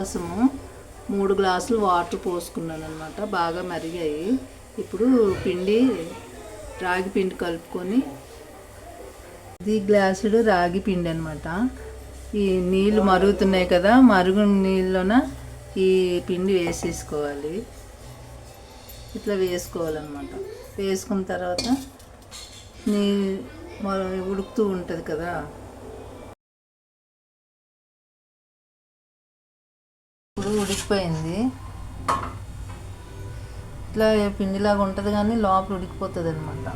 కోసము 3 గ్లాసులు వాటర్ పోసుకున్నాను అనమాట. బాగా మరిగాయి. ఇప్పుడు రాగి పిండి కలుపుకొని, ఇది గ్లాసుడు రాగి పిండి అనమాట. ఈ నీళ్ళు మరుగుతున్నాయి కదా, మరుగు నీళ్ళలోన ఈ పిండి వేసేసుకోవాలి. ఇట్లా వేసుకోవాలన్నమాట. వేసుకున్న తర్వాత ఉడుకుతూ ఉంటుంది కదా, ఇప్పుడు ఉడికిపోయింది. ఇట్లా పిండిలాగా ఉంటుంది కానీ లోపల ఉడికిపోతుంది అనమాట.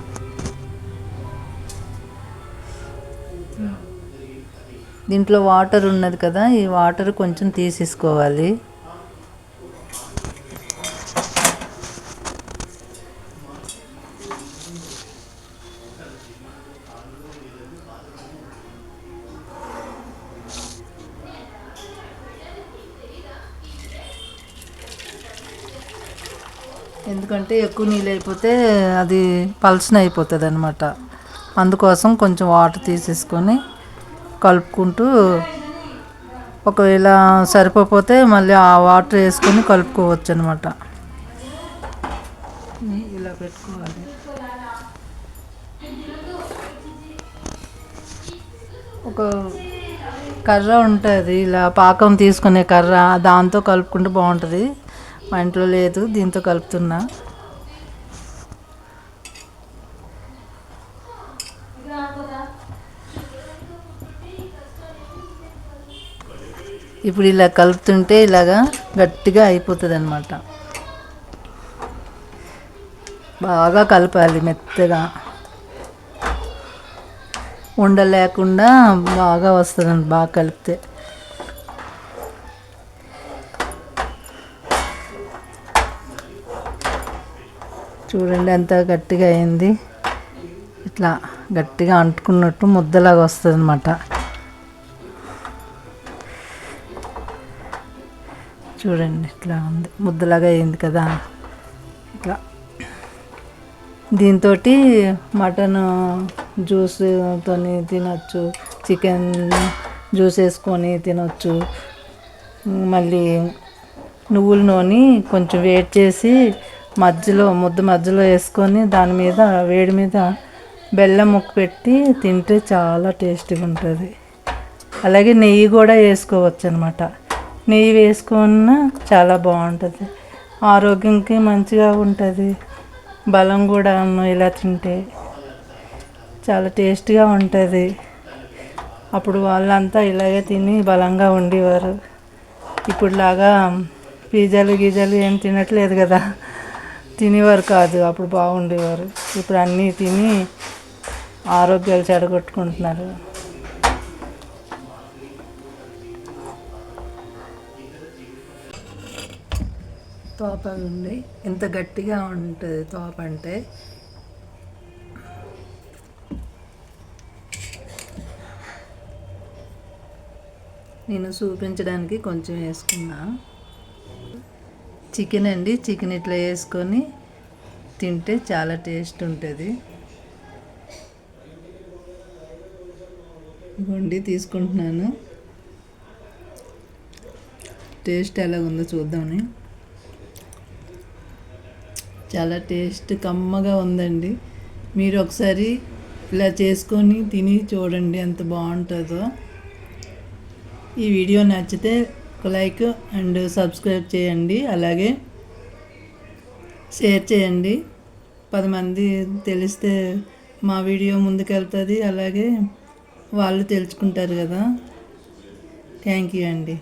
దీంట్లో వాటర్ ఉన్నది కదా, ఈ వాటర్ కొంచెం తీసేసుకోవాలి. ఎందుకంటే ఎక్కువ నీళ్ళు అయిపోతే అది పల్చన అయిపోతుంది అనమాట. అందుకోసం కొంచెం వాటర్ తీసేసుకొని కలుపుకుంటూ, ఒకవేళ సరిపోతే మళ్ళీ ఆ వాటర్ వేసుకొని కలుపుకోవచ్చు అనమాట. ఇలా పెట్టుకోవాలి. ఒక కర్ర ఉంటుంది, ఇలా పాకం తీసుకునే కర్ర, దాంతో కలుపుకుంటే బాగుంటుంది. మా ఇంట్లో లేదు, దీంతో కలుపుతున్నా. ఇప్పుడు ఇలా కలుపుతుంటే ఇలాగా గట్టిగా అయిపోతుంది అన్నమాట. బాగా కలపాలి, మెత్తగా ఉండలేకుండా బాగా వస్తుందండి బాగా కలిపితే. చూడండి ఎంత గట్టిగా అయింది. ఇట్లా గట్టిగా అంటుకున్నట్టు ముద్దలాగా వస్తుంది అన్నమాట. చూడండి ఇట్లా ఉంది, ముద్దలాగా అయింది కదా. ఇట్లా దీంతో మటన్ జ్యూస్తో తినచ్చు, చికెన్ జ్యూస్ వేసుకొని తినచ్చు. మళ్ళీ నువ్వుల నూనె కొంచెం వేడి చేసి ముద్ద మధ్యలో వేసుకొని దాని మీద వేడి మీద బెల్లం ముక్క పెట్టి తింటే చాలా టేస్టీగా ఉంటుంది. అలాగే నెయ్యి కూడా వేసుకోవచ్చు అనమాట. నెయ్యి వేసుకున్న చాలా బాగుంటుంది, ఆరోగ్యంకి మంచిగా ఉంటుంది. బలం కూడా ఇలా తింటే చాలా టేస్ట్గా ఉంటుంది. అప్పుడు వాళ్ళంతా ఇలాగే తిని బలంగా ఉండేవారు. ఇప్పుడులాగా పిజ్జాలు ఏం తినట్లేదు కదా, తినేవారు కాదు. అప్పుడు బాగుండేవారు. ఇప్పుడు అన్నీ తిని ఆరోగ్యాలు చెడగొట్టుకుంటున్నారు. తోప ఉంది, ఎంత గట్టిగా ఉంటుంది తోప అంటే. నేను చూపించడానికి కొంచెం వేసుకున్నా. చికెన్ అండి, చికెన్ ఇట్లా వేసుకొని తింటే చాలా టేస్ట్ ఉంటుంది. ఇవ్వండి తీసుకుంటున్నాను, టేస్ట్ ఎలా ఉందో చూద్దామని. చాలా టేస్ట్ కమ్మగా ఉందండి. మీరు ఒకసారి ఇలా చేసుకొని తిని చూడండి ఎంత బాగుంటుందో. ఈ వీడియో నచ్చితే ఒక లైక్ అండ్ సబ్స్క్రైబ్ చేయండి, అలాగే షేర్ చేయండి. 10 మంది తెలిస్తే మా వీడియో ముందుకెళ్తుంది, అలాగే వాళ్ళు తెలుసుకుంటారు కదా. థ్యాంక్ యూ అండి.